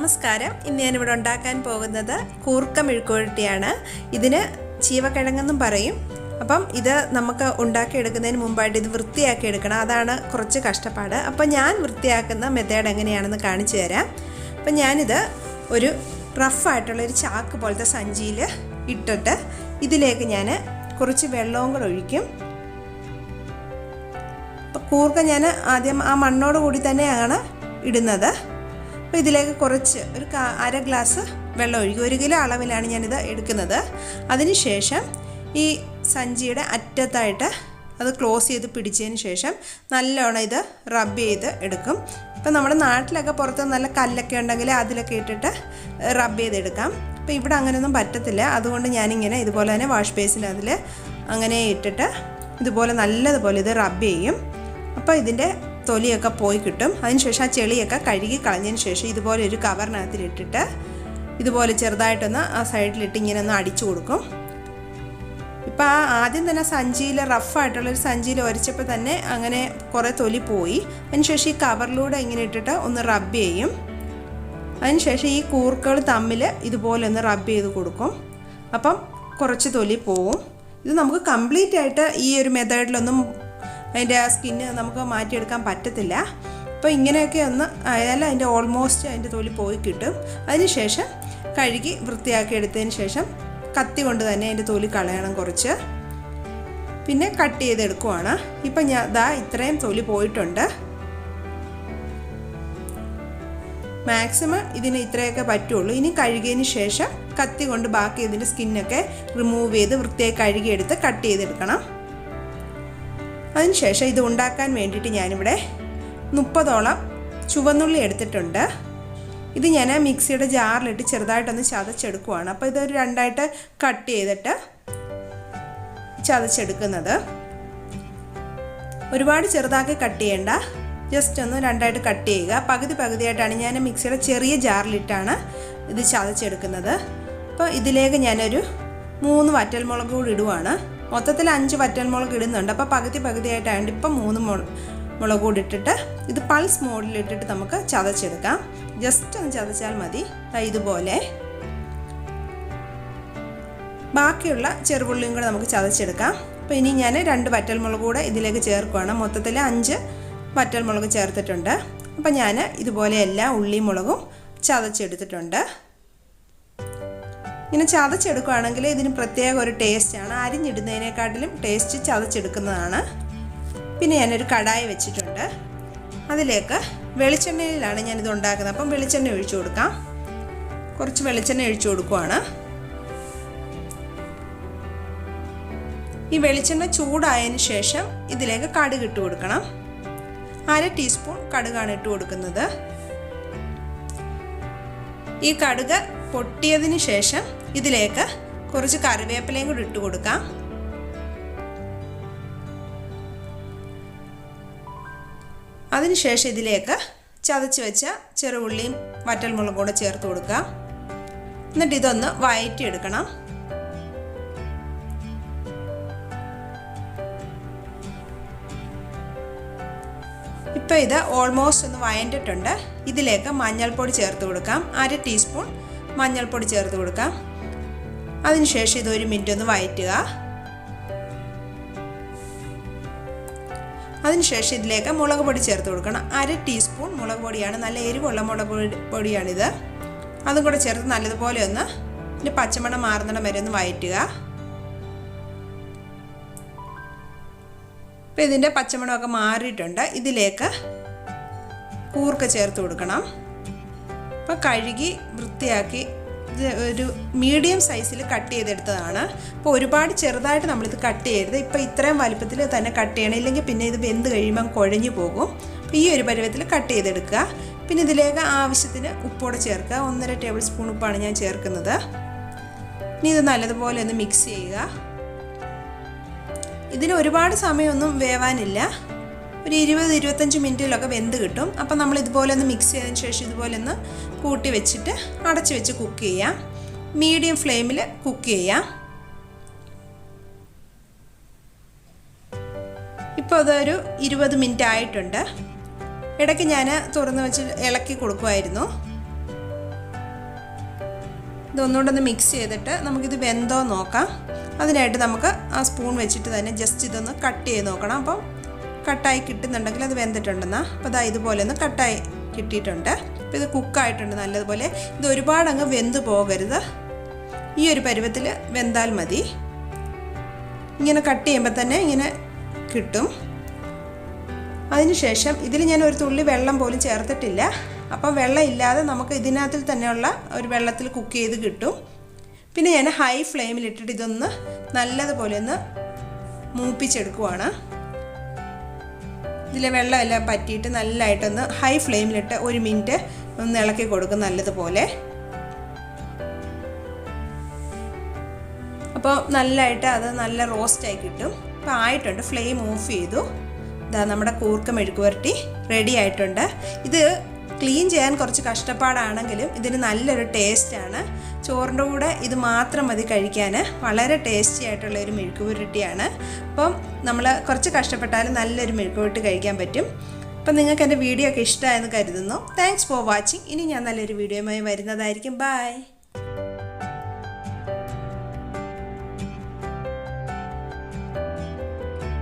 നമസ്കാരം. ഇന്ന് ഞാനിവിടെ ഉണ്ടാക്കാൻ പോകുന്നത് കൂർക്ക മെഴുക്കുവരട്ടിയാണ്. ഇതിന് ചീവക്കിഴങ്ങെന്നും പറയും. അപ്പം ഇത് നമുക്ക് ഉണ്ടാക്കിയെടുക്കുന്നതിന് മുമ്പായിട്ട് ഇത് വൃത്തിയാക്കി എടുക്കണം. അതാണ് കുറച്ച് കഷ്ടപ്പാട്. അപ്പം ഞാൻ വൃത്തിയാക്കുന്ന മെത്തേഡ് എങ്ങനെയാണെന്ന് കാണിച്ചു തരാം. അപ്പം ഞാനിത് ഒരു റഫായിട്ടുള്ളൊരു ചാക്ക് പോലത്തെ സഞ്ചിയിൽ ഇട്ടിട്ട് ഇതിലേക്ക് ഞാൻ കുറച്ച് വെള്ളവും കൂടെ ഒഴിക്കും. അപ്പം കൂർക്ക ഞാൻ ആദ്യം ആ മണ്ണോട് കൂടി തന്നെയാണ് ഇടുന്നത്. അപ്പോൾ ഇതിലേക്ക് കുറച്ച് ഒരു അര ഗ്ലാസ് വെള്ളം ഒഴിക്കും. 1 കിലോ അളവിലാണ് ഞാനിത് എടുക്കുന്നത്. അതിനുശേഷം ഈ സഞ്ചിയുടെ അറ്റത്തായിട്ട് അത് ക്ലോസ് ചെയ്ത് പിടിച്ചതിന് ശേഷം നല്ലോണം ഇത് റബ്ബ് ചെയ്ത് എടുക്കും. ഇപ്പം നമ്മുടെ നാട്ടിലൊക്കെ പുറത്ത് നല്ല കല്ലൊക്കെ ഉണ്ടെങ്കിൽ അതിലൊക്കെ ഇട്ടിട്ട് റബ്ബ് ചെയ്തെടുക്കാം. അപ്പോൾ ഇവിടെ അങ്ങനെയൊന്നും പറ്റത്തില്ല. അതുകൊണ്ട് ഞാനിങ്ങനെ ഇതുപോലെ തന്നെ വാഷ് ബേസിൽ അതിൽ അങ്ങനെ ഇട്ടിട്ട് ഇതുപോലെ നല്ലതുപോലെ ഇത് റബ്ബ് ചെയ്യും. അപ്പോൾ ഇതിൻ്റെ തൊലിയൊക്കെ പോയി കിട്ടും. അതിനുശേഷം ആ ചെളിയൊക്കെ കഴുകി കളഞ്ഞതിന് ശേഷം ഇതുപോലെ ഒരു കവറിനകത്തിലിട്ടിട്ട് ഇതുപോലെ ചെറുതായിട്ടൊന്ന് ആ സൈഡിലിട്ട് ഇങ്ങനെ ഒന്ന് അടിച്ചു കൊടുക്കും. ഇപ്പോൾ ആദ്യം തന്നെ സഞ്ചിയിൽ റഫായിട്ടുള്ളൊരു സഞ്ചിയിൽ ഒരച്ചപ്പോൾ തന്നെ അങ്ങനെ കുറേ തൊലി പോയി. അതിനുശേഷം ഈ കവറിലൂടെ ഇങ്ങനെ ഇട്ടിട്ട് ഒന്ന് റബ്ബ് ചെയ്യും. അതിനുശേഷം ഈ കൂർക്കകൾ തമ്മിൽ ഇതുപോലെ ഒന്ന് റബ്ബ് ചെയ്ത് കൊടുക്കും. അപ്പം കുറച്ച് തൊലി പോവും. ഇത് നമുക്ക് കംപ്ലീറ്റ് ആയിട്ട് ഈ ഒരു മെത്തേഡിലൊന്നും അതിൻ്റെ ആ സ്കിന്ന് നമുക്ക് മാറ്റിയെടുക്കാൻ പറ്റത്തില്ല. അപ്പോൾ ഇങ്ങനെയൊക്കെ ഒന്ന് ആയാലും അതിൻ്റെ ഓൾമോസ്റ്റ് അതിൻ്റെ തൊലി പോയി കിട്ടും. അതിനുശേഷം കഴുകി വൃത്തിയാക്കി എടുത്തതിന് ശേഷം കത്തി കൊണ്ട് തന്നെ അതിൻ്റെ തൊലി കളയണം കുറച്ച്. പിന്നെ കട്ട് ചെയ്തെടുക്കുവാണ്. ഇപ്പം ഞാൻ ഇത്രയും തൊലി പോയിട്ടുണ്ട്. മാക്സിമം ഇതിന് ഇത്രയൊക്കെ പറ്റുള്ളൂ. ഇനി കഴുകിയതിന് ശേഷം കത്തി കൊണ്ട് ബാക്കി ഇതിൻ്റെ സ്കിന്നൊക്കെ റിമൂവ് ചെയ്ത് വൃത്തിയായി കഴുകിയെടുത്ത് കട്ട് ചെയ്തെടുക്കണം. അതിനുശേഷം ഇത് ഉണ്ടാക്കാൻ വേണ്ടിയിട്ട് ഞാനിവിടെ 30ഓളം ചുവന്നുള്ളി എടുത്തിട്ടുണ്ട്. ഇത് ഞാൻ മിക്സിയുടെ ജാറിലിട്ട് ചെറുതായിട്ടൊന്ന് ചതച്ചെടുക്കുവാണ്. അപ്പോൾ ഇതൊരു 2ആയിട്ട് കട്ട് ചെയ്തിട്ട് ചതച്ചെടുക്കുന്നത്. ഒരുപാട് ചെറുതാക്കി കട്ട് ചെയ്യേണ്ട, ജസ്റ്റ് ഒന്ന് 2ആയിട്ട് കട്ട് ചെയ്യുക. പകുതിയായിട്ടാണ് ഞാൻ മിക്സിയുടെ ചെറിയ ജാറിലിട്ടാണ് ഇത് ചതച്ചെടുക്കുന്നത്. അപ്പോൾ ഇതിലേക്ക് ഞാനൊരു 3 വറ്റൽമുളക് കൂടി ഇടുവാണ്. മൊത്തത്തിൽ 5 വറ്റൽമുളക് ഇടുന്നുണ്ട്. അപ്പോൾ പകുതിയായിട്ടാണ് ഇപ്പം 3 മുളക് കൂടി ഇട്ടിട്ട് ഇത് പൾസ് മോഡിലിട്ടിട്ട് നമുക്ക് ചതച്ചെടുക്കാം. ജസ്റ്റ് ഒന്ന് ചതച്ചാൽ മതി. ഇതുപോലെ ബാക്കിയുള്ള ചെറുപുള്ളിയും കൂടെ നമുക്ക് ചതച്ചെടുക്കാം. അപ്പോൾ ഇനി ഞാൻ 2 വറ്റൽമുളക് കൂടെ ഇതിലേക്ക് ചേർക്കുകയാണ്. മൊത്തത്തിൽ 5 വറ്റൽമുളക് ചേർത്തിട്ടുണ്ട്. അപ്പോൾ ഞാൻ ഇതുപോലെ എല്ലാ ഉള്ളിയും മുളകും ചതച്ചെടുത്തിട്ടുണ്ട്. ഇങ്ങനെ ചതച്ചെടുക്കുകയാണെങ്കിൽ ഇതിന് പ്രത്യേക ഒരു ടേസ്റ്റാണ്. അരിഞ്ഞിടുന്നതിനെക്കാട്ടിലും ടേസ്റ്റ് ചതച്ചെടുക്കുന്നതാണ്. പിന്നെ ഞാനൊരു കടായി വെച്ചിട്ടുണ്ട്. അതിലേക്ക് വെളിച്ചെണ്ണയിലാണ് ഞാനിത് ഉണ്ടാക്കുന്നത്. അപ്പം വെളിച്ചെണ്ണ ഒഴിച്ചു കൊടുക്കാം. കുറച്ച് വെളിച്ചെണ്ണ ഒഴിച്ചു കൊടുക്കുവാണ്. ഈ വെളിച്ചെണ്ണ ചൂടായതിന് ശേഷം ഇതിലേക്ക് കടുക് ഇട്ട് കൊടുക്കണം. 1/2 ടീസ്പൂൺ കടുകാണ് ഇട്ട് കൊടുക്കുന്നത്. ഈ കടുക് പൊട്ടിയതിന് ശേഷം ഇതിലേക്ക് കുറച്ച് കറിവേപ്പിലയും കൂടി ഇട്ട് കൊടുക്കാം. അതിനുശേഷം ഇതിലേക്ക് ചതച്ച് വെച്ച ചെറുള്ളിയും വറ്റൽമുളകും കൂടെ ചേർത്ത് കൊടുക്കുക. എന്നിട്ട് ഇതൊന്ന് വഴറ്റിയെടുക്കണം. ഇപ്പോൾ ഇത് ഓൾമോസ്റ്റ് ഒന്ന് വഴണ്ടിട്ടുണ്ട്. ഇതിലേക്ക് മഞ്ഞൾപ്പൊടി ചേർത്ത് കൊടുക്കാം. 1/2 ടീസ്പൂൺ മഞ്ഞൾപ്പൊടി ചേർത്ത് കൊടുക്കാം. അതിനുശേഷം ഇത് 1 മിനിറ്റ് ഒന്ന് വഴറ്റുക. അതിനുശേഷം ഇതിലേക്ക് മുളക് പൊടി ചേർത്ത് കൊടുക്കണം. 1/2 ടീസ്പൂൺ മുളക് പൊടിയാണ്. നല്ല എരിവുള്ള മുളക് പൊടിയാണിത്. അതും കൂടെ ചേർത്ത് നല്ലതുപോലെ ഒന്ന് ഇതിൻ്റെ പച്ചമണം മാറുന്നിടം വരെ ഒന്ന് വഴറ്റുക. ഇപ്പോൾ ഇതിൻ്റെ പച്ചമണമൊക്കെ മാറിയിട്ടുണ്ട്. ഇതിലേക്ക് കൂർക്ക ചേർത്ത് കൊടുക്കണം. അപ്പോൾ കഴുകി വൃത്തിയാക്കി ഇത് ഒരു മീഡിയം സൈസിൽ കട്ട് ചെയ്തെടുത്തതാണ്. അപ്പോൾ ഒരുപാട് ചെറുതായിട്ട് നമ്മളിത് കട്ട് ചെയ്യരുത്. ഇപ്പോൾ ഇത്രയും വലുപ്പത്തിൽ തന്നെ കട്ട് ചെയ്യണം. ഇല്ലെങ്കിൽ പിന്നെ ഇത് വെന്ത് കഴിയുമ്പം കുഴഞ്ഞു പോകും. അപ്പോൾ ഈ ഒരു പരുവത്തിൽ കട്ട് ചെയ്തെടുക്കുക. പിന്നെ ഇതിലേക്ക് ആവശ്യത്തിന് ഉപ്പോടെ ചേർക്കുക. 1.5 ടേബിൾ സ്പൂൺ ഉപ്പാണ് ഞാൻ ചേർക്കുന്നത്. ഇനി ഇത് നല്ലതുപോലെ ഒന്ന് മിക്സ് ചെയ്യുക. ഇതിന് ഒരുപാട് സമയമൊന്നും വേവാനില്ല. ഒരു 20-25 മിനിറ്റിലൊക്കെ വെന്ത് കിട്ടും. അപ്പം നമ്മൾ ഇതുപോലെ ഒന്ന് മിക്സ് ചെയ്തതിന് ശേഷം ഇതുപോലെ ഒന്ന് കൂട്ടി വെച്ചിട്ട് അടച്ച് വെച്ച് കുക്ക് ചെയ്യാം. മീഡിയം ഫ്ലെയിമിൽ കുക്ക് ചെയ്യാം. ഇപ്പോൾ അതൊരു 20 മിനിറ്റ് ആയിട്ടുണ്ട്. ഇടയ്ക്ക് ഞാൻ തുറന്ന് വെച്ച് ഇളക്കി കൊടുക്കുമായിരുന്നു. ഇതൊന്നുകൊണ്ടൊന്ന് മിക്സ് ചെയ്തിട്ട് നമുക്കിത് വെന്തോ നോക്കാം. അതിനായിട്ട് നമുക്ക് ആ സ്പൂൺ വെച്ചിട്ട് തന്നെ ജസ്റ്റ് ഇതൊന്ന് കട്ട് ചെയ്ത് നോക്കണം. അപ്പം കട്ടായി കിട്ടുന്നുണ്ടെങ്കിൽ അത് വെന്തിട്ടുണ്ടെന്നാ. അപ്പോൾ അതാ ഇതുപോലെ ഒന്ന് കട്ടായി കിട്ടിയിട്ടുണ്ട്. അപ്പോൾ ഇത് കുക്കായിട്ടുണ്ട് നല്ലതുപോലെ. ഇത് ഒരുപാട് അങ്ങ് വെന്ത് പോകരുത്, ഈ ഒരു പരുവത്തിൽ വെന്താൽ മതി. ഇങ്ങനെ കട്ട് ചെയ്യുമ്പോൾ തന്നെ ഇങ്ങനെ കിട്ടും. അതിനുശേഷം ഇതിൽ ഞാൻ ഒരു തുള്ളി വെള്ളം പോലും ചേർത്തിട്ടില്ല. അപ്പം വെള്ളം ഇല്ലാതെ നമുക്ക് ഇതിനകത്തിൽ തന്നെയുള്ള ഒരു വെള്ളത്തിൽ കുക്ക് ചെയ്ത് കിട്ടും. പിന്നെ ഞാൻ ഹൈ ഫ്ലെയിമിലിട്ടിട്ട് ഇതൊന്ന് നല്ലതുപോലെ ഒന്ന് മൂപ്പിച്ചെടുക്കുവാണ്. ഇതിലെ വെള്ളമെല്ലാം പറ്റിയിട്ട് നല്ലതായിട്ടൊന്ന് ഹൈ ഫ്ലെയിമിലിട്ട് 1 മിനിറ്റ് ഒന്ന് ഇളക്കി കൊടുക്കും നല്ലതുപോലെ. അപ്പോൾ നല്ലതായിട്ട് അത് നല്ല റോസ്റ്റായി കിട്ടും. അപ്പോൾ ആയിട്ടുണ്ട്. ഫ്ലെയിം ഓഫ് ചെയ്തു. ഇതാ നമ്മുടെ കൂർക്ക മെഴുക്കുവരട്ടി റെഡി ആയിട്ടുണ്ട്. ഇത് ക്ലീൻ ചെയ്യാൻ കുറച്ച് കഷ്ടപ്പാടാണെങ്കിലും ഇതിന് നല്ലൊരു ടേസ്റ്റാണ്. ചോറിൻ്റെ കൂടെ ഇത് മാത്രം മതി കഴിക്കാൻ. വളരെ ടേസ്റ്റി ആയിട്ടുള്ളൊരു മെഴുക്കുവരട്ടിയാണ്. അപ്പം നമ്മൾ കുറച്ച് കഷ്ടപ്പെട്ടാലും നല്ലൊരു മെഴുക്കുവരട്ടി കഴിക്കാൻ പറ്റും. അപ്പം നിങ്ങൾക്ക് എൻ്റെ വീഡിയോ ഒക്കെ ഇഷ്ടമായെന്ന് കരുതുന്നു. Thanks for watching. ഇനി ഞാൻ നല്ലൊരു വീഡിയോയുമായി വരുന്നതായിരിക്കും. ബൈ.